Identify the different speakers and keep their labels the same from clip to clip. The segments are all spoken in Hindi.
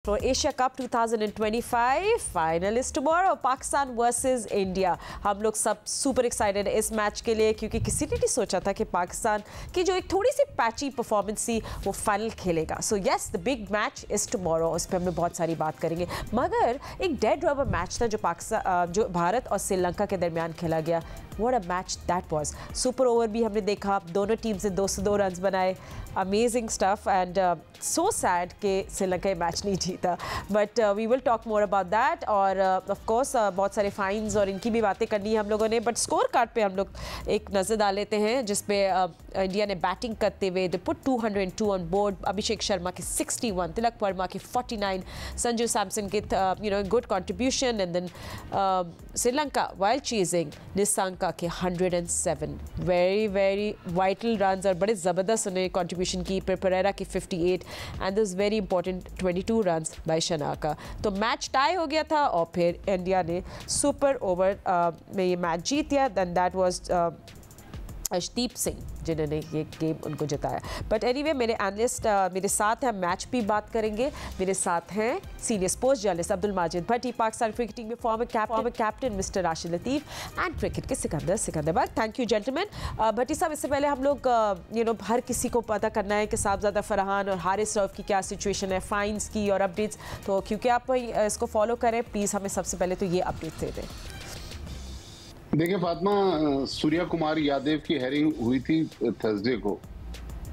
Speaker 1: For Asia Cup 2025 final is tomorrow, Pakistan versus India. हम लोग सब सुपर एक्साइटेड है इस मैच के लिए, क्योंकि किसी ने नहीं सोचा था कि पाकिस्तान की जो एक थोड़ी सी पैची परफॉर्मेंस थी वो फाइनल खेलेगा। So yes, the big match is tomorrow. उस पर हम लोग बहुत सारी बात करेंगे, मगर एक डेड रबर मैच था जो भारत और श्रीलंका के दरमियान खेला गया। What a match that was. Super over भी हमने देखा, दोनों टीम से 202 रन बनाए, amazing stuff and so sad कि श्रीलंका ये मैच नहीं जीता, but we will talk more about that. और ऑफ कोर्स बहुत सारे फाइन्स और इनकी भी बातें करनी है हम लोगों ने, बट स्कोर कार्ड पे हम लोग एक नज़र डाल लेते हैं, जिसपे इंडिया ने बैटिंग करते हुए they put 202 on board. Abhishek Sharma के 61, तिलक वर्मा के 49, संजू सैमसन के good contribution, and then Sri Lanka while chasing Nissanka के 107 वेरी वेरी वाइटल रन्स और बड़े ज़बरदस्त उन्हें कंट्रीब्यूशन की। पेरेरा की 58 and this very important 22 runs by Shanaka. तो मैच टाई हो गया था और फिर इंडिया ने सुपर ओवर में ये मैच जीत लिया। Then that was Arshdeep Singh जिन्होंने ये गेम उनको जिताया। बट एनीवे, मेरे एनालिस्ट मेरे साथ हैं, मैच भी बात करेंगे। मेरे साथ हैं senior sports journalist Abdul Majid Bhatti, Pakistan cricket team में former captain mister Rashid Latif and cricket के Sikandar. Thank you gentleman. Bhatti साहब, इससे पहले हम लोग हर किसी को पता करना है कि साहबजादा फरहान और हारिस रऊफ की क्या सिचुएशन है, फाइन्स की और अपडेट्स। तो क्योंकि आप इसको फॉलो करें, प्लीज़ हमें सबसे पहले तो ये अपडेट दे दें।
Speaker 2: देखिए फातिमा, सूर्या कुमार यादव की हेयरिंग हुई थी थर्सडे को,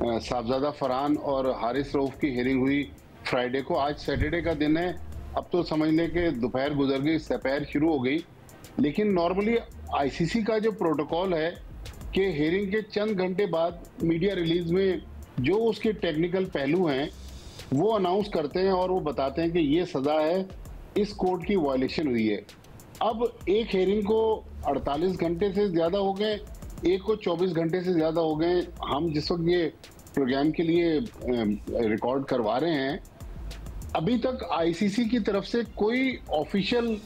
Speaker 2: साहबजादा फरहान और हारिस रऊफ की हेयरिंग हुई फ्राइडे को। आज सैटरडे का दिन है। अब तो समझ लें कि दोपहर गुजर गई, दोपहर शुरू हो गई। लेकिन नॉर्मली आईसीसी का जो प्रोटोकॉल है कि हेयरिंग के चंद घंटे बाद मीडिया रिलीज में जो उसके टेक्निकल पहलू हैं वो अनाउंस करते हैं और वो बताते हैं कि ये सज़ा है, इस कोड की वायलेशन हुई है। अब एक हेयरिंग को 48 घंटे से ज़्यादा हो गए, एक को 24 घंटे से ज़्यादा हो गए। हम जिस वक्त ये प्रोग्राम के लिए रिकॉर्ड करवा रहे हैं, अभी तक आईसीसी की तरफ से कोई ऑफिशियल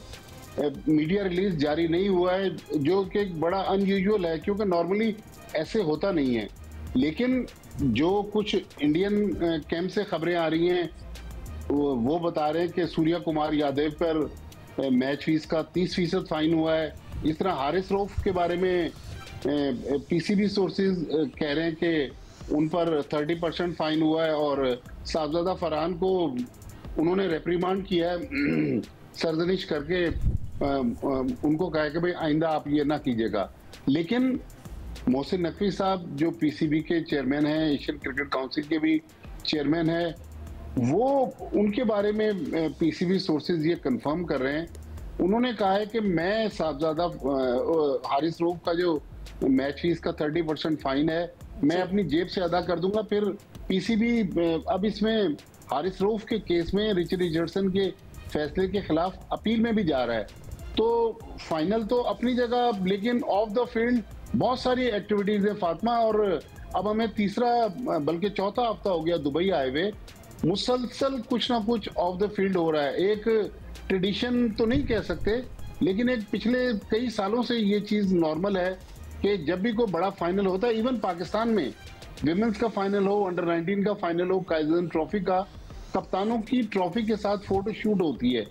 Speaker 2: मीडिया रिलीज जारी नहीं हुआ है, जो कि बड़ा अनयूजुअल है, क्योंकि नॉर्मली ऐसे होता नहीं है। लेकिन जो कुछ इंडियन कैंप से खबरें आ रही हैं वो बता रहे हैं कि सूर्या कुमार यादव पर मैच फीस का 30% फाइन हुआ है। इस तरह हारिस रऊफ के बारे में पीसीबी सोर्सेज कह रहे हैं कि उन पर 30% फाइन हुआ है, और साहबजादा फरहान को उन्होंने रेप्रीमांड किया है सरजनिश करके, उनको कहा कि भाई आइंदा आप ये ना कीजिएगा। लेकिन मोहसिन नकवी साहब जो पीसीबी के चेयरमैन हैं, एशियन क्रिकेट काउंसिल के भी चेयरमैन हैं, वो उनके बारे में पीसीबी सोर्सेज ये कंफर्म कर रहे हैं। उन्होंने कहा है कि मैं साहबजादा हारिस रऊफ का जो मैच फीस का 30% फाइन है, मैं अपनी जेब से अदा कर दूंगा। फिर पीसीबी अब इसमें हारिस रऊफ के केस में रिचर्ड रिचर्डसन के फैसले के खिलाफ अपील में भी जा रहा है। तो फाइनल तो अपनी जगह, लेकिन ऑफ द फील्ड बहुत सारी एक्टिविटीज है फातिमा। और अब हमें तीसरा बल्कि चौथा हफ्ता हो गया दुबई आए हुए, मुसलसल कुछ ना कुछ ऑफ द फील्ड हो रहा है। एक ट्रेडिशन तो नहीं कह सकते, लेकिन एक पिछले कई सालों से ये चीज़ नॉर्मल है कि जब भी कोई बड़ा फाइनल होता है, इवन पाकिस्तान में विमेंस का फाइनल हो, अंडर 19 का फाइनल हो, काइजन ट्रॉफी का, कप्तानों की ट्रॉफी के साथ फोटो शूट होती है।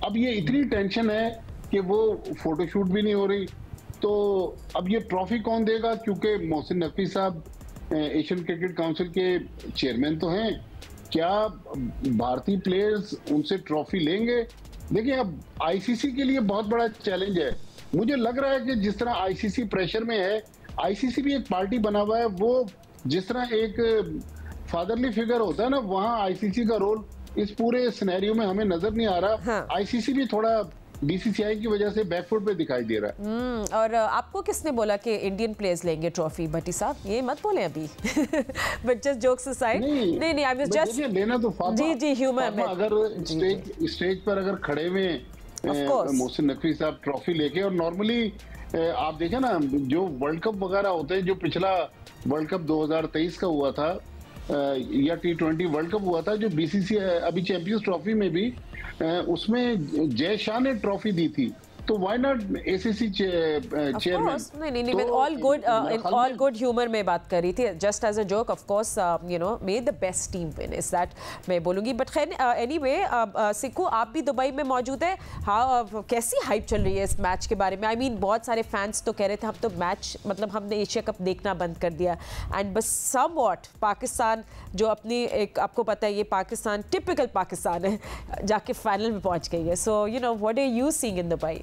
Speaker 2: अब ये इतनी टेंशन है कि वो फोटो शूट भी नहीं हो रही। तो अब ये ट्रॉफी कौन देगा, क्योंकि मोहसिन नकवी साहब एशियन क्रिकेट काउंसिल के चेयरमैन तो हैं, क्या भारतीय प्लेयर्स उनसे ट्रॉफी लेंगे? देखिए, अब आईसीसी के लिए बहुत बड़ा चैलेंज है। मुझे लग रहा है कि जिस तरह आईसीसी प्रेशर में है, आईसीसी भी एक पार्टी बना हुआ है। वो जिस तरह एक फादरली फिगर होता है ना, वहाँ आईसीसी का रोल इस पूरे सिनेरियो में हमें नजर नहीं आ रहा।
Speaker 1: हाँ।
Speaker 2: आईसीसी भी थोड़ा बीसीसीआई की वजह से बैकफुट पे दिखाई दे रहा है।
Speaker 1: और आपको किसने बोला कि इंडियन प्लेयर्स लेंगे ट्रॉफी? भट्टी साहब, ये मत बोले अभी। बट जस्ट जोक्स असाइड, नहीं आई वाज जस्ट
Speaker 2: लेना तो
Speaker 1: जी ह्यूमर में।
Speaker 2: अगर स्टेज पर अगर खड़े में मोहसिन नकवी साहब ट्रॉफी लेके, और नॉर्मली आप देखें ना, जो वर्ल्ड कप वगैरह होते हैं, जो पिछला वर्ल्ड कप 2023 का हुआ था या T20 वर्ल्ड कप हुआ था, जो बीसीसीआई अभी चैंपियंस ट्रॉफी में भी उसमें जय शाह ने ट्रॉफी दी थी। तो व्हाई नॉट एसीसी चेयरमैन?
Speaker 1: नहीं, मैं all good in all good humour में बात कर रही थी, just as a joke. Of course you know may the best team win, is that मैं बोलूँगी। बट खैर एनीवे, सिक्कू आप भी दुबई में मौजूद है, हाँ कैसी हाइप चल रही है इस मैच के बारे में? आई मीन बहुत सारे फैंस तो कह रहे थे हम तो मैच मतलब हमने एशिया कप देखना बंद कर दिया, एंड बस समवॉट पाकिस्तान जो अपनी एक, आपको पता है ये पाकिस्तान टिपिकल पाकिस्तान है, जाके फाइनल में पहुंच गई है। So you know what are you seeing in Dubai?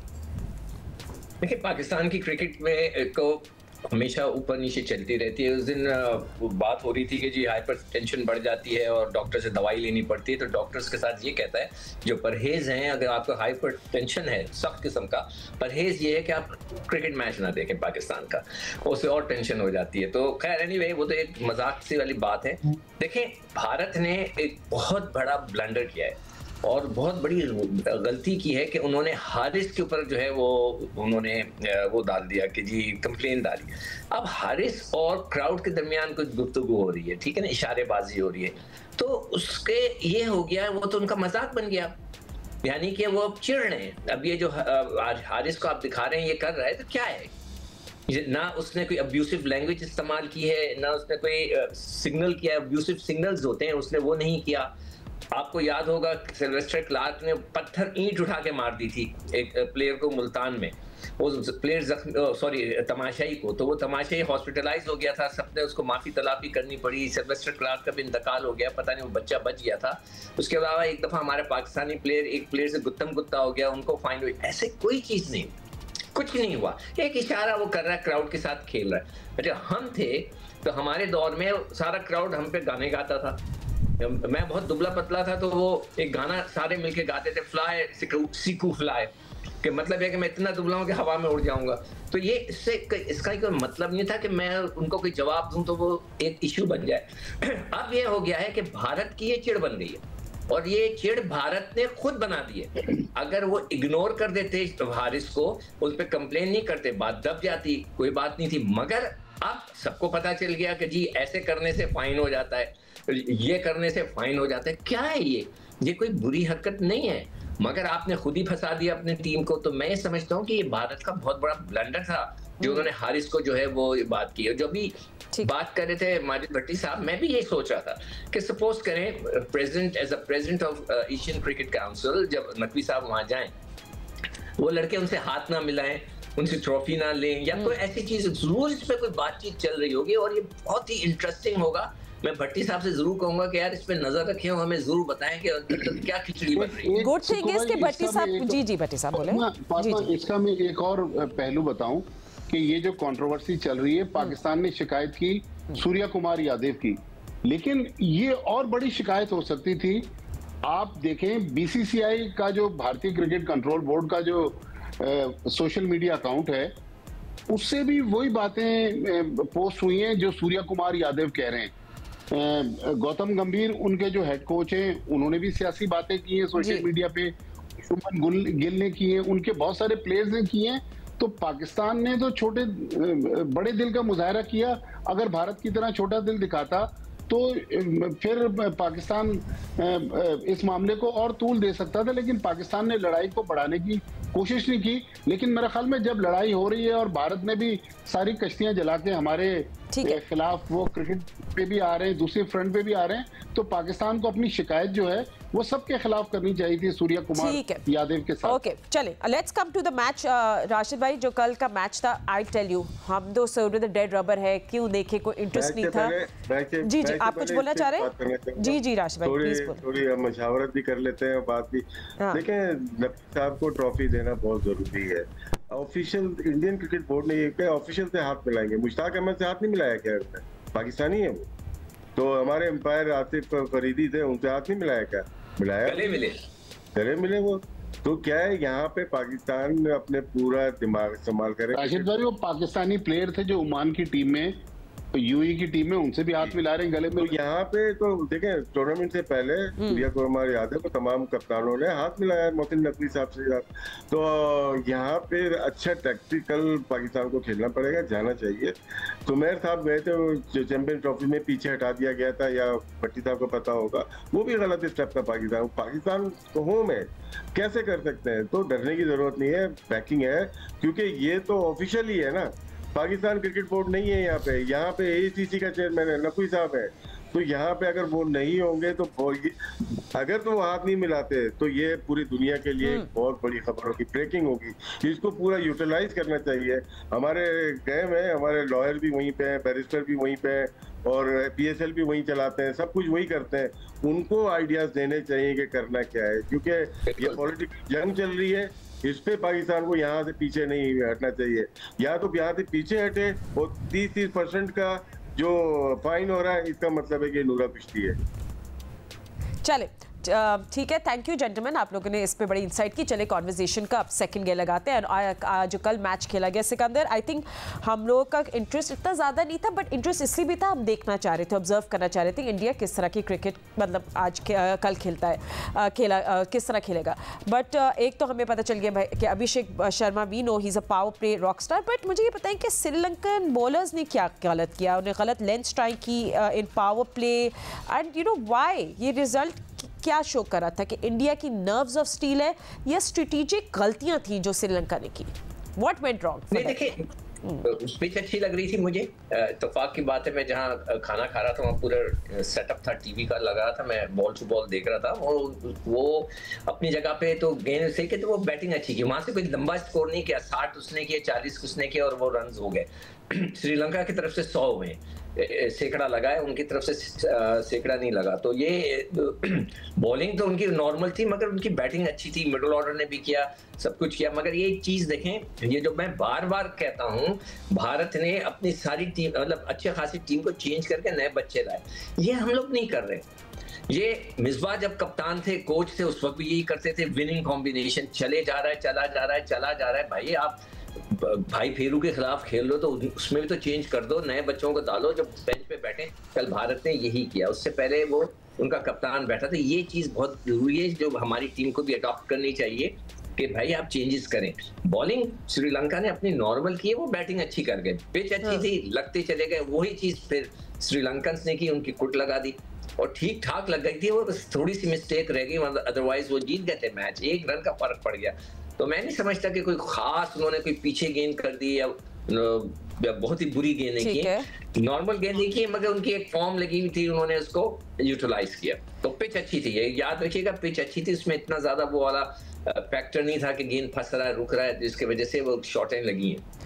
Speaker 3: देखिए, पाकिस्तान की क्रिकेट में को हमेशा ऊपर नीचे चलती रहती है। उस दिन बात हो रही थी कि जी हाइपर टेंशन बढ़ जाती है और डॉक्टर से दवाई लेनी पड़ती है, तो डॉक्टर्स के साथ ये कहता है जो परहेज हैं, अगर आपका हाइपर टेंशन है सख्त किस्म का, परहेज ये है कि आप क्रिकेट मैच ना देखें पाकिस्तान का, उससे और टेंशन हो जाती है। तो खैर एनीवे, वो तो एक मजाक सी वाली बात है। देखें, भारत ने एक बहुत बड़ा ब्लंडर किया है और बहुत बड़ी गलती की है कि उन्होंने हारिस के ऊपर जो है उन्होंने वो डाल दिया कि जी कंप्लेन डाली। अब हारिस और क्राउड के दरमियान कुछ गुफ्तगू हो रही है, ठीक है ना, इशारेबाजी हो रही है, तो उसके ये हो गया, वो तो उनका मजाक बन गया, यानी कि वो अब चिढ़ रहे हैं। अब ये जो आज हारिस को आप दिखा रहे हैं ये कर रहा है, तो क्या है, ना उसने कोई अब्यूसिव लैंग्वेज इस्तेमाल की है, ना उसने कोई सिग्नल किया, अब्यूसिव सिग्नल्स होते हैं, उसने वो नहीं किया। आपको याद होगा सिल्वेस्टर क्लार्क ने पत्थर ईंट उठा के मार दी थी एक प्लेयर को मुल्तान में, वो प्लेयर तमाशाई को, तो वो तमाशाई हॉस्पिटलाइज हो गया था, सबने उसको माफी तलाफी करनी पड़ी, सिल्वेस्टर क्लार्क का भी इंतकाल हो गया, पता नहीं वो बच्चा बच गया था। उसके अलावा एक दफा हमारे पाकिस्तानी प्लेयर एक प्लेयर से गुत्तम गुत्ता हो गया, उनको फाइन हुई। ऐसे कोई चीज नहीं, कुछ नहीं हुआ, एक इशारा वो कर रहा है, क्राउड के साथ खेल रहा है। जब हम थे तो हमारे दौर में सारा क्राउड हम पे गाने गाता था, मैं बहुत दुबला पतला था, तो वो एक गाना सारे मिलके गाते थे, फ्लाई सीकू फ्लाई, कि मतलब है कि मैं इतना दुबला हूं कि हवा में उड़ जाऊंगा। तो ये इसका कोई मतलब नहीं था कि मैं उनको कोई जवाब दूं तो वो एक इश्यू बन जाए। अब ये हो गया है कि भारत की ये चिढ़ बन गई है, और ये चिढ़ भारत ने खुद बना दी है। अगर वो इग्नोर कर देते हारिस को, उस पर कंप्लेन नहीं करते, बात दब जाती, कोई बात नहीं थी। मगर अब सबको पता चल गया कि जी ऐसे करने से फाइन हो जाता है, ये करने से फाइन हो जाता है। क्या है ये कोई बुरी हरकत नहीं है, मगर आपने खुद ही फंसा दिया अपनी टीम को। तो मैं ये समझता हूँ कि ये भारत का बहुत बड़ा ब्लंडर था जो उन्होंने हारिस को जो है वो बात की। और जो भी बात कर रहे थे माजिद भट्टी साहब, मैं भी यही सोच रहा था कि सपोज करें president as a president of Asian Cricket Council, जब नकवी साहब वहां जाएं, वो लड़के उनसे हाथ ना मिलाएं, उनसे ट्रॉफी ना लें, या कोई ऐसी चीज, जरूर इस पे कोई बातचीत चल रही होगी और ये बहुत ही इंटरेस्टिंग होगा। मैं भट्टी साहब से जरूर कहूंगा कि यार इस पे नजर रखें और हमें जरूर बताएं कि क्या खिचड़ी बन रही है।
Speaker 1: गुड थिंग इज कि भट्टी साहब, जी भट्टी साहब बोले।
Speaker 2: इसका मैं एक और पहलू बताऊं कि ये जो कंट्रोवर्सी चल रही है, पाकिस्तान ने शिकायत की सूर्या कुमार यादव की, लेकिन ये और बड़ी शिकायत हो सकती थी। आप देखें बीसीसीआई का जो भारतीय क्रिकेट कंट्रोल बोर्ड का जो सोशल मीडिया अकाउंट है, उससे भी वही बातें पोस्ट हुई हैं जो सूर्या कुमार यादव कह रहे हैं। गौतम गंभीर उनके जो हेड कोच हैं, उन्होंने भी सियासी बातें की हैं सोशल मीडिया पे, शुभमन गिल ने की हैं, उनके बहुत सारे प्लेयर्स ने की हैं। तो पाकिस्तान ने तो छोटे बड़े दिल का मुजाहरा किया। अगर भारत की तरह छोटा दिल दिखाता तो फिर पाकिस्तान इस मामले को और तूल दे सकता था, लेकिन पाकिस्तान ने लड़ाई को बढ़ाने की कोशिश नहीं की। लेकिन मेरे ख्याल में जब लड़ाई हो रही है और भारत ने भी सारी कश्तियां जला के हमारे खिलाफ वो क्रिकेट पे भी आ रहे हैं, दूसरे फ्रंट पे भी आ रहे हैं, तो पाकिस्तान को अपनी शिकायत जो है वो सबके खिलाफ करनी चाहिए थी सूर्या कुमार यादव के साथ।
Speaker 1: ओके, चले let's come to the match. Rashid bhai, जो कल का मैच था, आई टेल यू, हम दो सौदे द डेड रबर है, क्यों देखे, कोई इंटरेस्ट नहीं था। जी आप कुछ बोलना चाह रहे हैं? जी राशिद भाई प्लीज।
Speaker 4: थोड़ी मशावरत भी कर लेते हैं, बात भी देखें। नकवी साहब को ट्रॉफी देना बहुत जरूरी है। ऑफिशियल इंडियन क्रिकेट बोर्ड ने ये ऑफिशियल से हाथ मिलाएंगे, मुश्ताक अहमद से हाथ नहीं मिलाया क्या? पाकिस्तानी है वो, तो हमारे एम्पायर आसिफ फरीदी थे, उनसे हाथ नहीं मिलाया क्या? मिलाया, गले मिले वो। तो क्या है, यहाँ पे पाकिस्तान में अपने पूरा दिमाग इस्तेमाल करे।
Speaker 2: राशिद भाई, वो पाकिस्तानी प्लेयर थे जो ओमान की टीम में यूएई की टीम में उनसे भी हाथ मिला रहे हैं गले में।
Speaker 4: तो यहाँ पे तो देखें, टूर्नामेंट से पहले सूर्या कुमार यादव को तमाम कप्तानों ने हाथ मिलाया मोहसिन नकवी साहब से। तो यहाँ पे अच्छा टैक्टिकल पाकिस्तान को खेलना पड़ेगा, जाना चाहिए। सुमेर साहब गए थे, जो चैंपियन ट्रॉफी में पीछे हटा दिया गया था, या भट्टी साहब को पता होगा, वो भी गलत स्टेप था। पाकिस्तान को होम है, कैसे कर सकते हैं? तो डरने की जरूरत नहीं है, बैकिंग है, क्योंकि ये तो ऑफिशियल ही है ना। पाकिस्तान क्रिकेट बोर्ड नहीं है यहाँ पे एसीसी का चेयरमैन है, नकवी साहब है। तो यहाँ पे अगर वो नहीं होंगे तो अगर तो वो हाथ नहीं मिलाते तो ये पूरी दुनिया के लिए एक बहुत बड़ी खबर होगी, ब्रेकिंग होगी। इसको पूरा यूटिलाइज करना चाहिए। हमारे गए में हमारे लॉयर भी वहीं पे हैं, बैरिस्टर भी वहीं पे हैं, और पीएसएल भी वहीं चलाते हैं, सब कुछ वही करते हैं। उनको आइडियाज देने चाहिए कि करना क्या है, क्योंकि ये पॉलिटिकल जंग चल रही है। इस पे पाकिस्तान को यहाँ से पीछे नहीं हटना चाहिए। या तो यहाँ से पीछे हटे, और 30% का जो फाइन हो रहा है, इसका मतलब है कि नूरा कुश्ती है।
Speaker 1: चले ठीक है, थैंक यू जेंटलमैन, आप लोगों ने इस पे बड़ी इंसाइट की। चले कॉन्वर्सेशन का अब सेकंड गेयर लगाते हैं। जो कल मैच खेला गया सिकंदर, आई थिंक हम लोगों का इंटरेस्ट इतना ज़्यादा नहीं था, बट इंटरेस्ट इसलिए भी था, हम देखना चाह रहे थे, ऑब्जर्व करना चाह रहे थे इंडिया किस तरह की क्रिकेट मतलब आज कल खेलता है, किस तरह खेलेगा। बट एक तो हमें पता चल गया भाई कि Abhishek Sharma, we know he is a power play rock star, but मुझे ये बताएं कि श्रीलंकन बॉलर्स ने क्या गलत किया? उन्हें गलत लेंथ स्ट्राइक की in power play, and you know why ये रिजल्ट क्या शो कर रहा था कि इंडिया की नर्व्स ऑफ स्टील है या स्ट्रेटेजिक गलतियां थी जो श्रीलंका ने की? What went wrong?
Speaker 3: नहीं, देखिए पिच अच्छी लग रही थी मुझे। इत्तेफाक की बात है, मैं जहाँ खाना खा रहा था वहाँ पूरा सेटअप था, टीवी का लगा था, मैं बॉल टू बॉल देख रहा था, और वो अपनी जगह पे तो गेंद से कि तो वो बैटिंग अच्छी की। वहां से कोई लंबा स्कोर नहीं किया, 60 उसने किए, 40 उसने किए, और वो रन हो गए। श्रीलंका की तरफ से 100 हुए, सैकड़ा लगा है, उनकी तरफ से सैकड़ा नहीं लगा। तो ये बॉलिंग तो उनकी नॉर्मल थी, मगर उनकी बैटिंग अच्छी थी, मिडिल ऑर्डर ने भी किया, सब कुछ किया। मगर ये चीज देखें, ये जो मैं बार बार कहता हूं, भारत ने अपनी सारी टीम मतलब अच्छी खासी टीम को चेंज करके नए बच्चे लाए, ये हम लोग नहीं कर रहे। ये मिसबाह जब कप्तान थे, कोच थे, उस वक्त भी यही करते थे, विनिंग कॉम्बिनेशन, चले जा रहा है, चला जा रहा है, चला जा रहा है। भाई आप भाई फेरू के खिलाफ खेल लो तो उसमें भी तो चेंज कर दो, नए बच्चों को डालो जो बेंच पे बैठे। कल भारत ने यही किया, उससे पहले वो उनका कप्तान बैठा था। ये चीज बहुत जरूरी है जो हमारी टीम को भी अडॉप्ट करनी चाहिए कि भाई आप चेंजेस करें। बॉलिंग श्रीलंका ने अपनी नॉर्मल की है, वो बैटिंग अच्छी कर गए, पिच अच्छी थी, लगते चले गए। वही चीज फिर श्रीलंकन ने की, उनकी कुट लगा दी और ठीक ठाक लग गई थी। वो थोड़ी सी मिस्टेक रह गई, अदरवाइज वो जीत गए थे मैच, 1 रन का फर्क पड़ गया। तो मैं नहीं समझता कि कोई खास उन्होंने कोई पीछे गेंद कर दी या बहुत ही बुरी गेंद नहीं की, नॉर्मल गेंद नहीं की, मगर उनकी एक फॉर्म लगी हुई थी, उन्होंने उसको यूटिलाइज किया। तो पिच अच्छी थी, ये याद रखिएगा, पिच अच्छी थी, उसमें इतना ज्यादा वो वाला फैक्टर नहीं था कि गेंद फंस रहा है, रुक रहा है, जिसकी वजह से वो शॉटें लगी हैं।